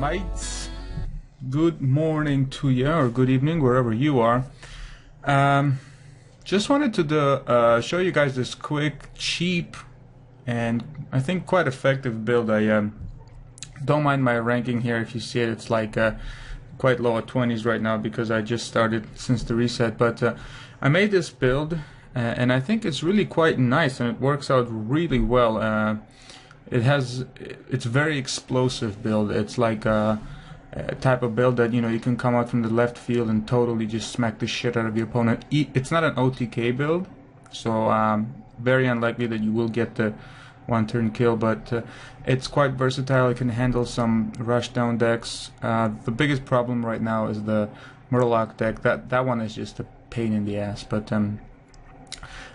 mates. Good morning to you, or good evening, wherever you are. Just wanted to show you guys this quick, cheap, and I think quite effective build. I don't mind my ranking here. If you see it, it's like quite low at 20s right now because I just started since the reset. But I made this build, and I think it's really quite nice, and it works out really well. It's very explosive build. It's like a type of build that you can come out from the left field and totally just smack the shit out of your opponent. It's not an OTK build, so very unlikely that you will get the one-turn kill, but it's quite versatile. It can handle some rushdown decks. The biggest problem right now is the Murloc deck. That one is just a pain in the ass, but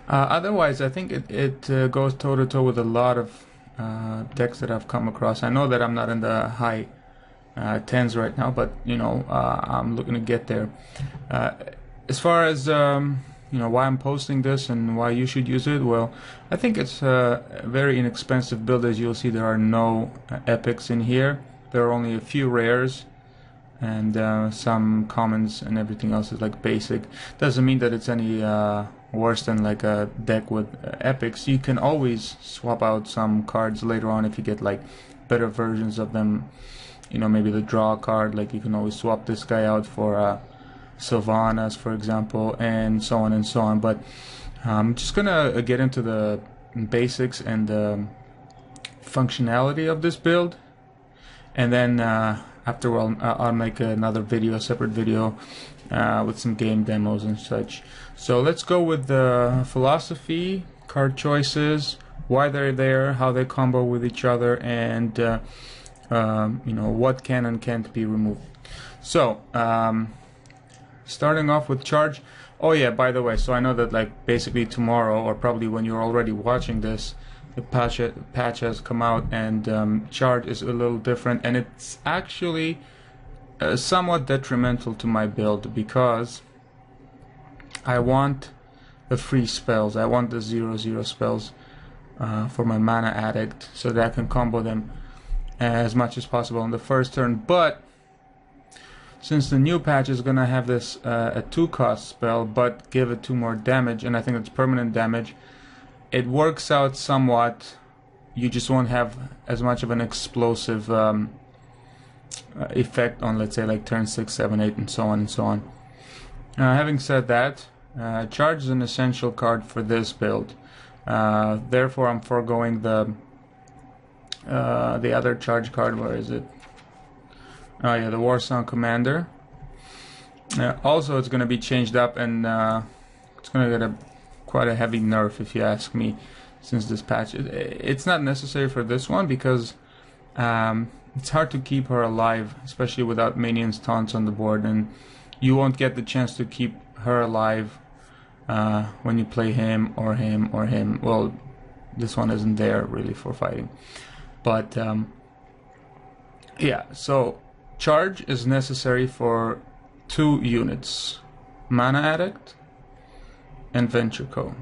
otherwise I think it goes toe-to-toe with a lot of decks that I've come across. I know that I'm not in the high 10s right now, but I'm looking to get there. As far as why I'm posting this and why you should use it, well, I think it's a very inexpensive build. As you'll see, there are no epics in here. There are only a few rares and some commons, and everything else is like basic. Doesn't mean that it's any worse than like a deck with epics. You can always swap out some cards later on if you get like better versions of them. Maybe the draw card, like you can always swap this guy out for Sylvanas, for example, and so on and so on. But I'm just gonna get into the basics and the functionality of this build, and then after I'll make another video, a separate video with some game demos and such. So let's go with the philosophy, card choices, why they're there, how they combo with each other, and what can and can't be removed. So starting off with charge. Oh yeah, by the way, so I know that like basically tomorrow, or probably when you're already watching this, the patch has come out, and charge is a little different, and it's actually somewhat detrimental to my build because I want the free spells. I want the 0/0 spells for my mana addict, so that I can combo them as much as possible on the first turn. But since the new patch is gonna have this a 2-cost spell, but give it 2 more damage, and I think it's permanent damage, it works out somewhat. You just won't have as much of an explosive effect on, let's say, like turn 6, 7, 8, and so on and so on. Having said that, charge is an essential card for this build. Therefore, I'm foregoing the other charge card. Where is it? Oh yeah, the Warsong Commander. Also, it's going to be changed up, and it's going to get quite a heavy nerf, if you ask me, since this patch. It's not necessary for this one because it's hard to keep her alive, especially without minions taunts on the board, and you won't get the chance to keep her alive when you play him or him or him. Well, this one isn't there really for fighting, but yeah, so charge is necessary for 2 units, Mana Addict and Venture Co.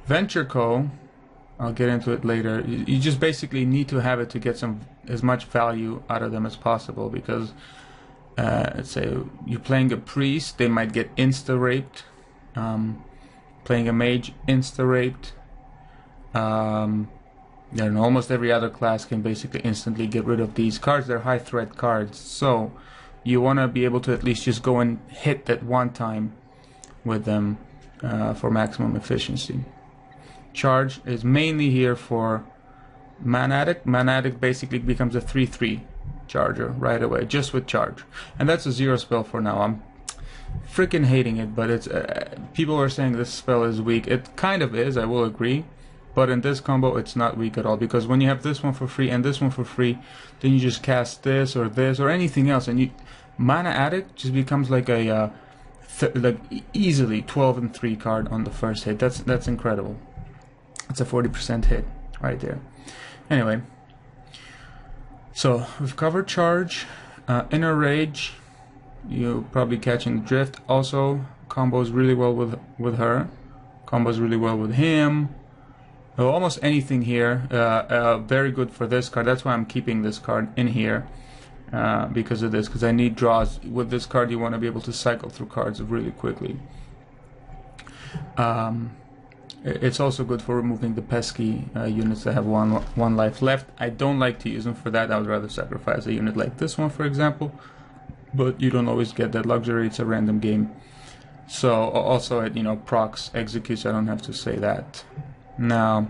Venture Co, I'll get into it later. You just basically need to have it to get as much value out of them as possible, because let's say you're playing a priest, they might get insta-raped. Playing a mage, insta-raped. Almost every other class can basically instantly get rid of these cards. They're high threat cards, so you want to be able to at least just go and hit that one time with them for maximum efficiency. Charge is mainly here for Mana Addict. Mana Addict basically becomes a 3/3 charger right away, just with charge, and that's a 0 spell for now. I'm freaking hating it, but it's people are saying this spell is weak. It kind of is, I will agree. But in this combo, it's not weak at all, because when you have this one for free and this one for free, then you just cast this or anything else, and Mana Addict just becomes like a easily 12/3 card on the first hit. That's incredible. It's a 40% hit right there. Anyway, so we've covered charge, inner rage. You're probably catching the drift. Also, combos really well with her. Combos really well with him. Almost anything here, very good for this card. That's why I'm keeping this card in here. because of this, because I need draws. With this card, you want to be able to cycle through cards really quickly. It's also good for removing the pesky units that have one life left. I don't like to use them for that. I would rather sacrifice a unit like this one, for example. But you don't always get that luxury. It's a random game. So also it, procs executes. I don't have to say that. Now,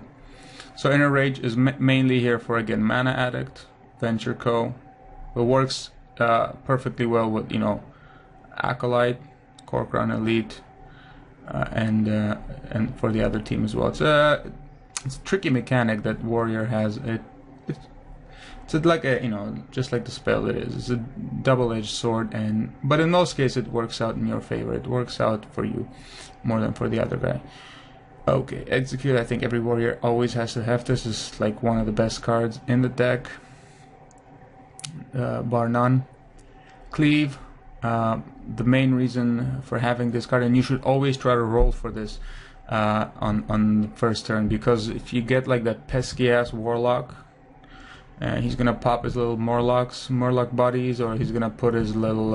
so Inner Rage is mainly here for, again, Mana Addict, Venture Co. It works perfectly well with, Acolyte, Corcoran Elite, and for the other team as well. It's a tricky mechanic that Warrior has. It's like a, just like the spell it is. It's a double-edged sword, but in most cases it works out in your favor. It works out for you more than for the other guy. Okay, Execute. I think every warrior always has to have this. It's like one of the best cards in the deck, bar none. Cleave. The main reason for having this card, and you should always try to roll for this on the first turn, because if you get like that pesky ass warlock, he's gonna pop his little Morlock bodies, or he's gonna put his little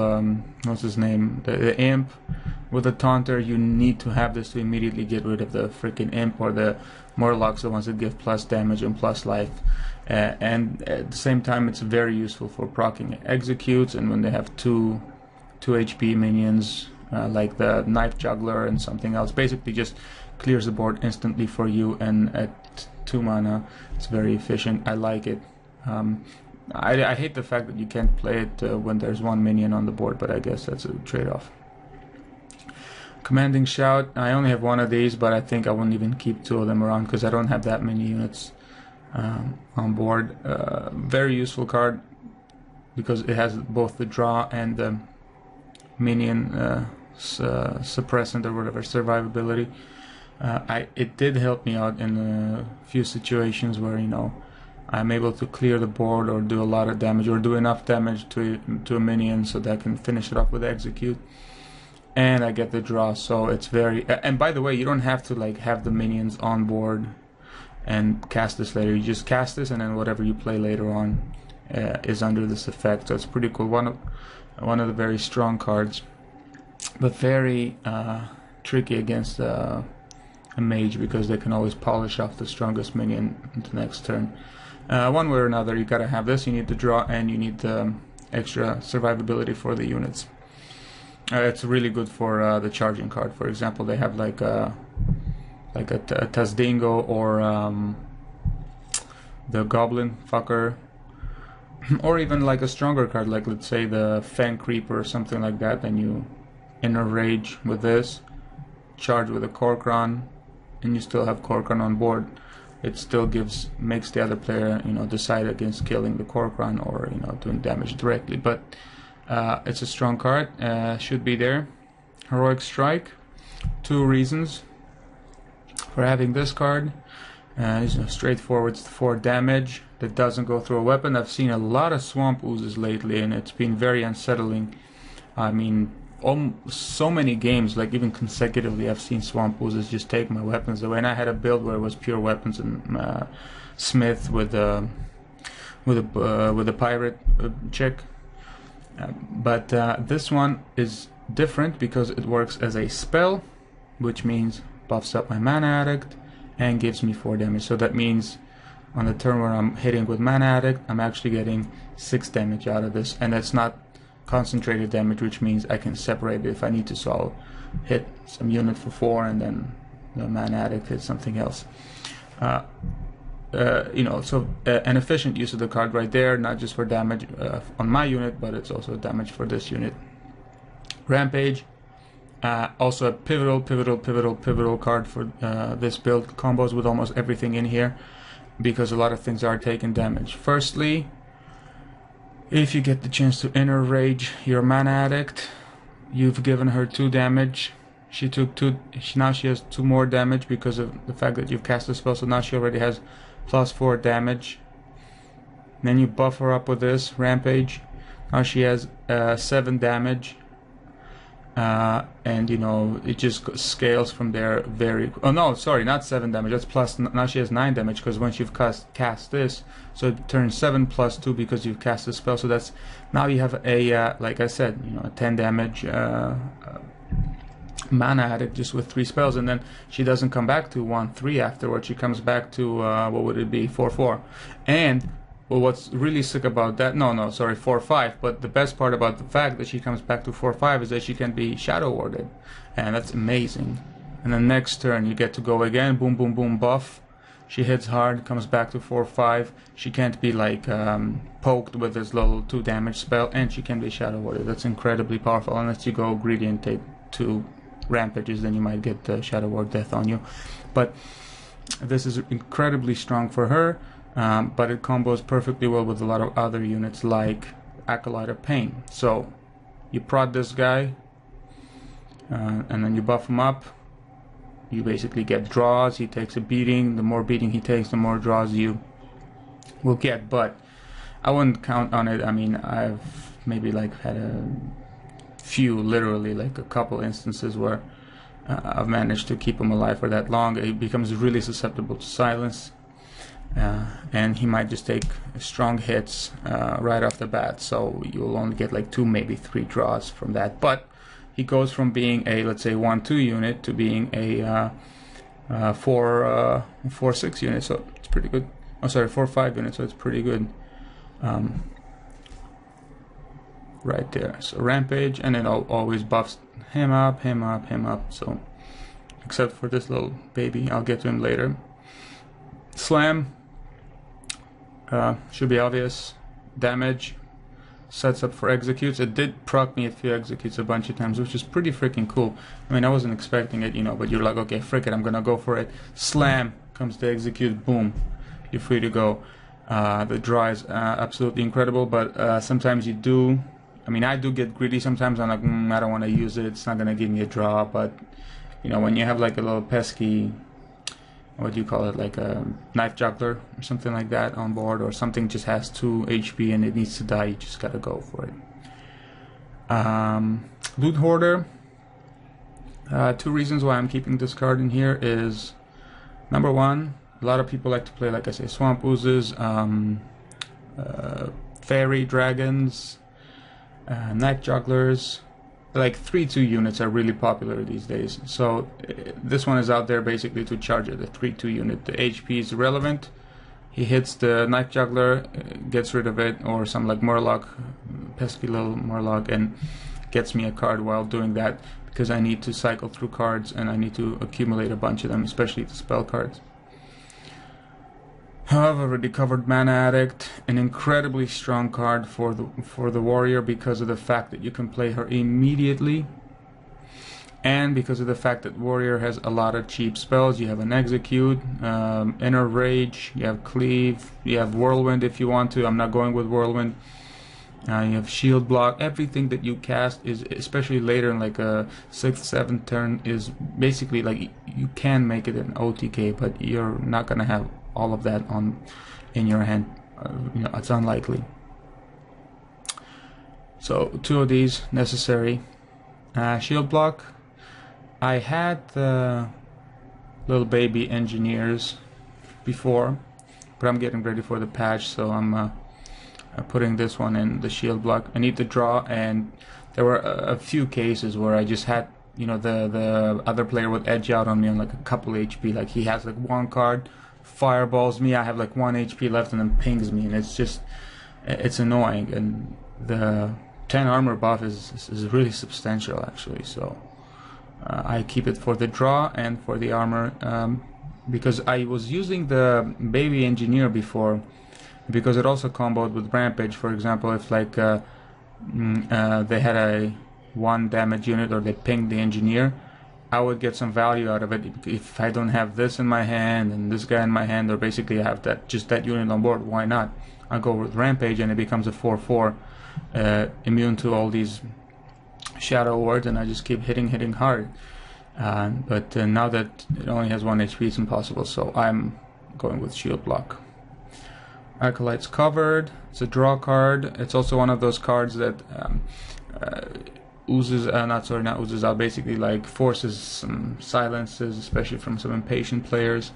what's his name, the imp with a taunter. You need to have this to immediately get rid of the freaking imp, or the Morlocks, the ones that give plus damage and plus life. And at the same time, it's very useful for proccing executes, and when they have two HP minions, like the Knife Juggler and something else, basically just clears the board instantly for you, and at 2 mana, it's very efficient. I like it. I hate the fact that you can't play it when there's one minion on the board, but I guess that's a trade-off. Commanding Shout, I only have one of these, but I think I wouldn't even keep 2 of them around because I don't have that many units on board. Very useful card because it has both the draw and the minion suppressant or whatever, survivability. It did help me out in a few situations where I'm able to clear the board or do a lot of damage, or do enough damage to a minion so that I can finish it off with execute, and I get the draw. So it's very, and by the way, you don't have to like have the minions on board and cast this later. You just cast this, and then whatever you play later on is under this effect. So it's pretty cool. One of the very strong cards, but very tricky against a mage, because they can always polish off the strongest minion the next turn. One way or another, you gotta have this. You need the draw, and you need the extra survivability for the units. It's really good for the charging card. For example, they have like a Tazdingo, or the Goblin Fucker, or even like a stronger card, like let's say the Fang Creeper or something like that. Then you Inner Rage with this, charge with a Corcoran, and you still have Corcoran on board. It still makes the other player decide against killing the Corcoran, or doing damage directly. But it's a strong card, should be there. Heroic Strike, 2 reasons for having this card. Straightforward 4 damage that doesn't go through a weapon. I've seen a lot of Swamp Oozes lately, and it's been very unsettling. I mean, so many games, like even consecutively, I've seen Swamp Oozes just take my weapons away. And I had a build where it was pure weapons and Smith with a pirate chick. But this one is different because it works as a spell, which means buffs up my Mana Addict and gives me 4 damage. So that means on the turn where I'm hitting with Mana Addict, I'm actually getting 6 damage out of this, and that's not concentrated damage, which means I can separate it if I need to. So I'll hit some unit for 4, and then the Mana Addict hits something else. So an efficient use of the card right there, not just for damage on my unit, but it's also damage for this unit. Rampage, also a pivotal card for this build. Combos with almost everything in here, because a lot of things are taking damage. Firstly, if you get the chance to Inner Rage your Mana Addict, you've given her 2 damage. She took 2. Now she has 2 more damage because of the fact that you've cast the spell. So now she already has +4 damage. Then you buff her up with this Rampage. Now she has 7 damage. and you know, it just scales from there very. Oh no, sorry, not 7 damage. That's plus. Now she has 9 damage because once you've cast this, so it turns 7 plus 2 because you've cast the spell. So that's now you have a like I said, you know, a 10 damage mana addict just with 3 spells, and then she doesn't come back to 1/3 afterwards. She comes back to what would it be, 4/4, and well, what's really sick about that, no, sorry, 4/5, but the best part about the fact that she comes back to 4/5 is that she can be shadow warded, and that's amazing. And then next turn you get to go again, boom, boom, boom, buff. She hits hard, comes back to 4/5. She can't be like poked with this little 2 damage spell, and she can be shadow warded. That's incredibly powerful, unless you go greedy and take 2 rampages, then you might get the shadow ward death on you. But this is incredibly strong for her. But it combos perfectly well with a lot of other units like Acolyte of Pain. So you prod this guy, and then you buff him up. You basically get draws. He takes a beating. The more beating he takes, the more draws you will get. But I wouldn't count on it. I mean, I've maybe like had a few, literally like a couple instances where I've managed to keep him alive for that long. He becomes really susceptible to silence. And he might just take strong hits right off the bat, so you'll only get like 2, maybe 3 draws from that. But he goes from being a, let's say, 1/2 unit to being a 4/6 unit, so it's pretty good. Oh, sorry, 4/5 unit, so it's pretty good. Right there. So rampage, and then always buffs him up. So except for this little baby, I'll get to him later. Slam. Should be obvious. Damage. Sets up for executes. It did proc me a few executes a bunch of times, which is pretty freaking cool. I mean, I wasn't expecting it, you know, but you're like, okay, frick it, I'm gonna go for it. Slam comes the execute, boom, you're free to go. The draw is absolutely incredible, but sometimes you do. I mean, I do get greedy sometimes. I'm like, I don't want to use it. It's not gonna give me a draw, but you know, when you have like a little pesky, what do you call it, like a knife juggler or something like that on board, or something just has 2 HP and it needs to die, you just gotta go for it. Loot Hoarder. 2 reasons why I'm keeping this card in here is, number 1, a lot of people like to play, like I say, Swamp Oozes, Fairy Dragons, Knife Jugglers. Like 3/2 units are really popular these days, so this one is out there basically to charge it. The 3/2 unit, the HP is irrelevant. He hits the Knife Juggler, gets rid of it, or some like Murloc, pesky little Murloc, and gets me a card while doing that, because I need to cycle through cards and I need to accumulate a bunch of them, especially the spell cards. I've already covered Mana Addict, an incredibly strong card for the warrior because of the fact that you can play her immediately, and because of the fact that warrior has a lot of cheap spells. You have an Execute, Inner Rage, you have Cleave, you have Whirlwind if you want to. I'm not going with Whirlwind. You have Shield Block. Everything that you cast is, especially later in like a 6th, 7th turn, is basically like you can make it an OTK, but you're not gonna have all of that in your hand. You know, it's unlikely. So 2 of these necessary. Shield Block. I had the little baby engineers before, but I'm getting ready for the patch, so I'm putting this one in the Shield Block. I need to draw, and there were a few cases where I just had, you know, the other player would edge out on me on like a couple HP. Like he has like 1 card, fireballs me, I have like 1 HP left, and then pings me, and it's annoying. And the 10 armor buff is really substantial actually, so I keep it for the draw and for the armor, because I was using the baby engineer before, because it also comboed with rampage. For example, if like they had a 1 damage unit, or they pinged the engineer, I would get some value out of it. If I don't have this in my hand and this guy in my hand, or basically I have just that unit on board, why not? I go with rampage and it becomes a 4/4, immune to all these shadow wards, and I just keep hitting hard. But now that it only has 1 HP, it's impossible, so I'm going with Shield Block. Acolyte's covered. It's a draw card. It's also one of those cards that oozes, not oozes out, basically like forces some silences, especially from some impatient players.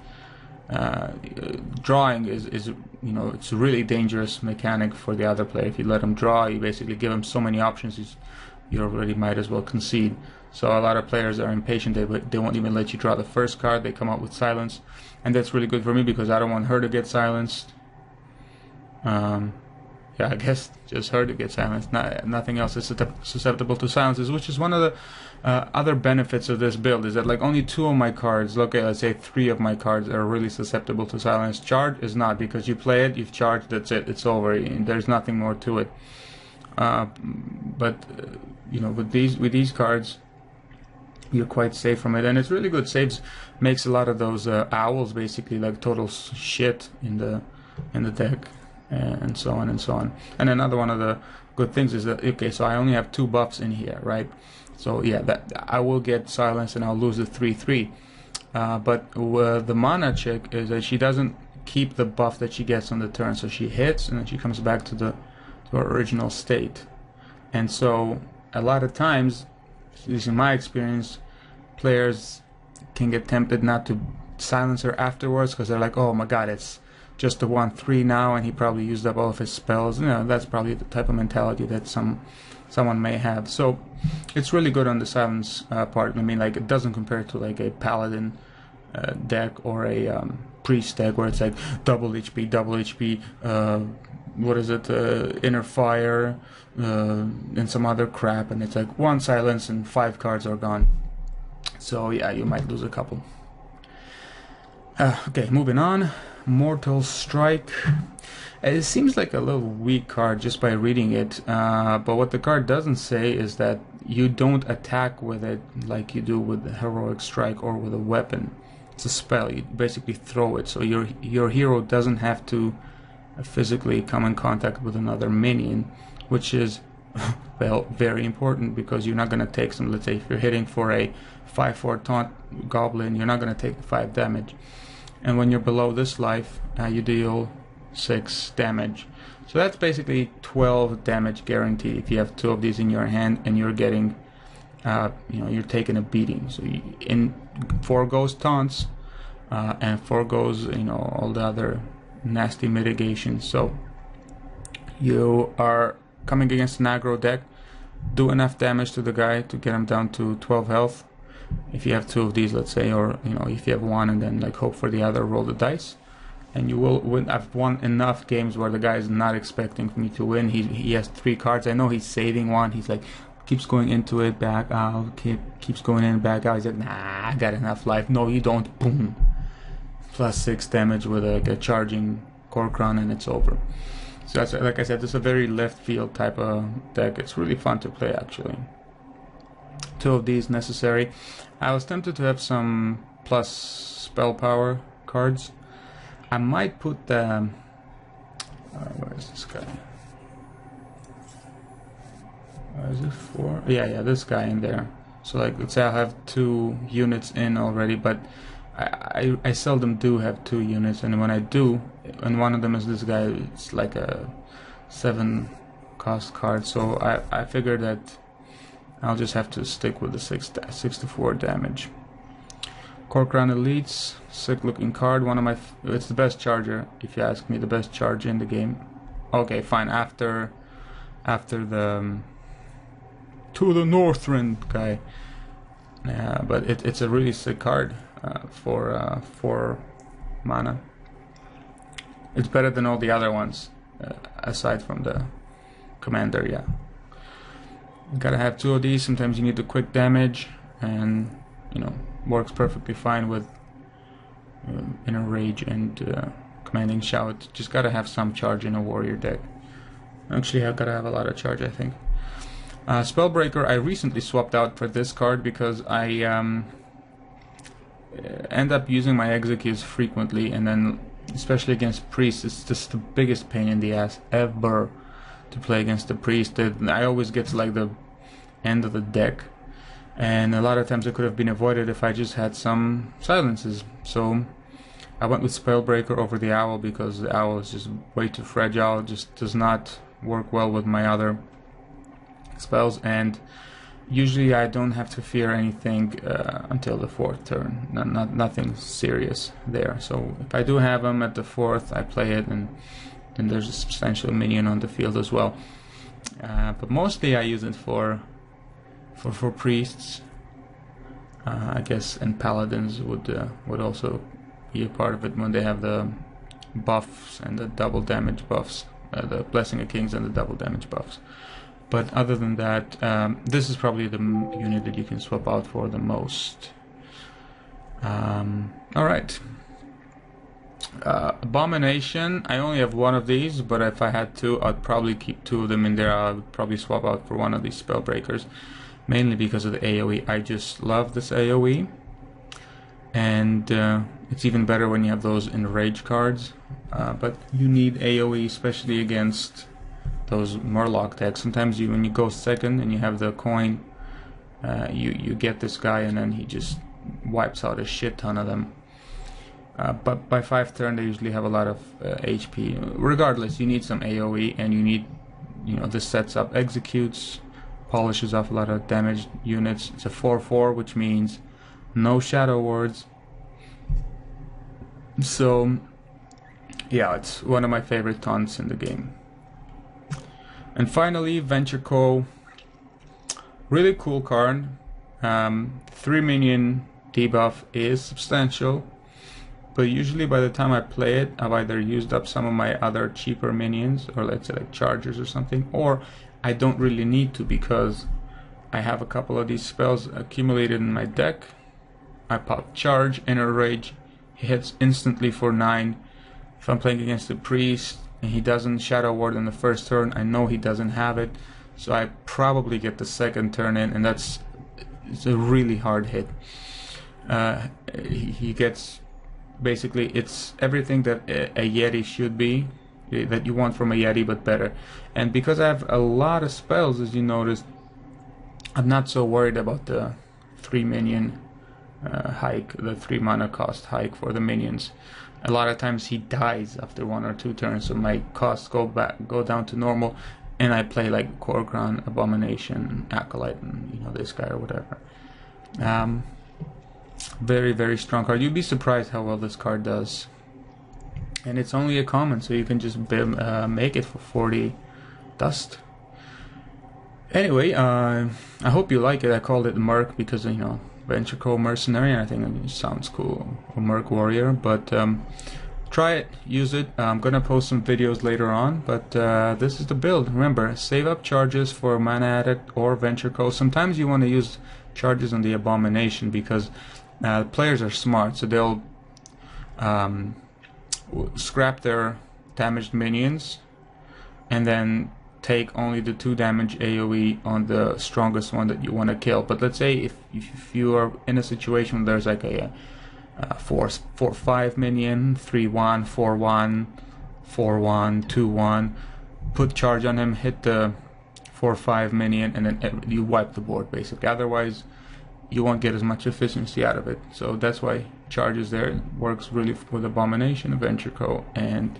Drawing is you know, it's a really dangerous mechanic for the other player. If you let him draw, you basically give him so many options, you already might as well concede. So a lot of players are impatient. They won't even let you draw the first card. They come up with silence, and that's really good for me because I don't want her to get silenced. Yeah, I guess just her to get silenced. Nothing else is susceptible to silences, which is one of the other benefits of this build, is that like only 2 of my cards, okay, let's say 3 of my cards are really susceptible to silence. Charge is not, because you play it, you've charged, that's it, it's over. There's nothing more to it. But you know, with these cards, you're quite safe from it, and it's really good. Saves makes a lot of those owls basically like total shit in the deck. And so on and so on. And another one of the good things is that, okay, so I only have 2 buffs in here, right? So yeah, that I will get silence and I'll lose the 3/3. But the mana chick is that she doesn't keep the buff that she gets on the turn, so she hits and then she comes back to her original state. And so a lot of times, at least in my experience, players can get tempted not to silence her afterwards because they're like, oh my god, it's just the 1/3 now, and he probably used up all of his spells. You know, that's probably the type of mentality that someone may have. So it's really good on the silence part. I mean, like, it doesn't compare to like a paladin deck or a priest deck where it's like double HP, what is it, inner fire, and some other crap, and it's like 1 silence and 5 cards are gone. So yeah, you might lose a couple. Okay, moving on. Mortal Strike. It seems like a little weak card just by reading it, but what the card doesn't say is that you don't attack with it like you do with the Heroic Strike or with a weapon. It's a spell. You basically throw it, so your hero doesn't have to physically come in contact with another minion, which is well, very important, because you're not going to take some, let's say if you're hitting for a 5/4 taunt goblin, you're not going to take 5 damage. And when you're below this life, you deal 6 damage. So that's basically 12 damage guaranteed if you have 2 of these in your hand and you're getting, you know, you're taking a beating. So in foregoes taunts, and foregoes, you know, all the other nasty mitigations. So you are coming against an aggro deck, do enough damage to the guy to get him down to 12 health. If you have 2 of these, let's say, or you know, if you have 1 and then like hope for the other, roll the dice, and you will win. I've won enough games where the guy is not expecting me to win. He has 3 cards. I know he's saving 1. He's like keeps going into it, back out, keeps going in, back out. He's like, nah, I got enough life. No, you don't. Boom, +6 damage with a charging Corkron, and it's over. So that's, like I said, it's a very left field type of deck. It's really fun to play, actually. 2 of these necessary. I was tempted to have some plus spell power cards. I might put the where is this guy? Is it 4? Yeah, this guy in there. So like, let's say I have 2 units in already, but I seldom do have 2 units, and when I do, and one of them is this guy, it's like a 7 cost card. So I figured that I'll just have to stick with the 6 to 4 damage. Corkron Elites, sick looking card. One of my, it's the best charger, if you ask me, the best charger in the game. Okay, fine. After the to the Northrend guy. Yeah, but it's a really sick card for 4 mana. It's better than all the other ones, aside from the commander. Yeah. You gotta have 2 of these. Sometimes you need the quick damage, and you know, works perfectly fine with Inner Rage and Commanding Shout. Just gotta have some charge in a warrior deck. Actually, I've gotta have a lot of charge, I think. Spellbreaker I recently swapped out for this card because I end up using my executes frequently, and then especially against priests, it's just the biggest pain in the ass ever to play against the priest. I always get to like the end of the deck, and a lot of times it could have been avoided if I just had some silences. So I went with Spellbreaker over the Owl because the Owl is just way too fragile. It just does not work well with my other spells, and usually I don't have to fear anything until the 4th turn. Nothing serious there. So if I do have him at the 4th, I play it, and then there's a substantial minion on the field as well. But mostly I use it for priests, I guess, and paladins would also be a part of it when they have the buffs and the double damage buffs, the Blessing of Kings and the double damage buffs. But other than that, this is probably the unit that you can swap out for the most. Alright. Abomination, I only have one of these, but if I had to, I'd probably keep 2 of them in there. I would probably swap out for one of these Spellbreakers, mainly because of the AoE. I just love this AoE, and it's even better when you have those enrage cards, but you need AoE, especially against those Murloc decks. Sometimes when you go second and you have the coin, you get this guy and then he just wipes out a shit ton of them. But by 5th turn they usually have a lot of HP. Regardless, you need some AoE, and you need, this sets up executes, polishes off a lot of damaged units. It's a 4/4, which means no shadow wards. So yeah, it's one of my favorite taunts in the game. And finally, Venture Co. Really cool card. 3 minion debuff is substantial, but usually by the time I play it, I've either used up some of my other cheaper minions, or let's say like chargers or something, or I don't really need to because I have a couple of these spells accumulated in my deck. I pop charge, Inner Rage, he hits instantly for 9. If I'm playing against a priest and he doesn't Shadow Ward in the 1st turn, I know he doesn't have it, so I probably get the 2nd turn in, and it's a really hard hit. He gets, basically, it's everything that a Yeti should be, that you want from a Yeti, but better. And because I have a lot of spells, as you noticed, I'm not so worried about the 3 minion hike, the 3 mana cost hike for the minions. A lot of times he dies after 1 or 2 turns, so my costs go down to normal, and I play like Korgron, Abomination, Acolyte, and this guy or whatever. Very, very strong card. You'd be surprised how well this card does. And it's only a common, so you can just make it for 40 dust. Anyway, I hope you like it. I called it Merc because, Venture Co. Mercenary, and I think it sounds cool, or Merc Warrior, but try it, use it. I'm gonna post some videos later on, but this is the build. Remember, save up charges for Mana Addict or Venture Co. Sometimes you want to use charges on the Abomination because players are smart, so they'll scrap their damaged minions and then take only the 2 damage AoE on the strongest one that you want to kill. But let's say if you are in a situation where there's like a 4/5 minion, 3/1, 4/1, 4/1, 2/1, put charge on him, hit the 4/5 minion, and then you wipe the board basically. Otherwise you won't get as much efficiency out of it. So that's why charge is there. It works really with Abomination, Venture Co. and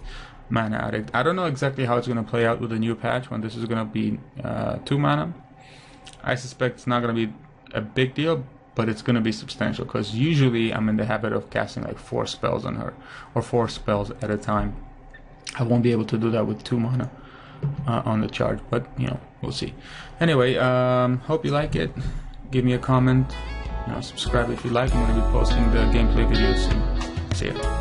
Mana Addict. I don't know exactly how it's going to play out with the new patch when this is going to be 2 mana. I suspect it's not going to be a big deal, but it's going to be substantial because usually I'm in the habit of casting like 4 spells on her, or 4 spells at a time. I won't be able to do that with 2 mana on the charge, but we'll see. Anyway, hope you like it. Give me a comment, subscribe if you like. I'm going to be posting the gameplay videos soon. See ya.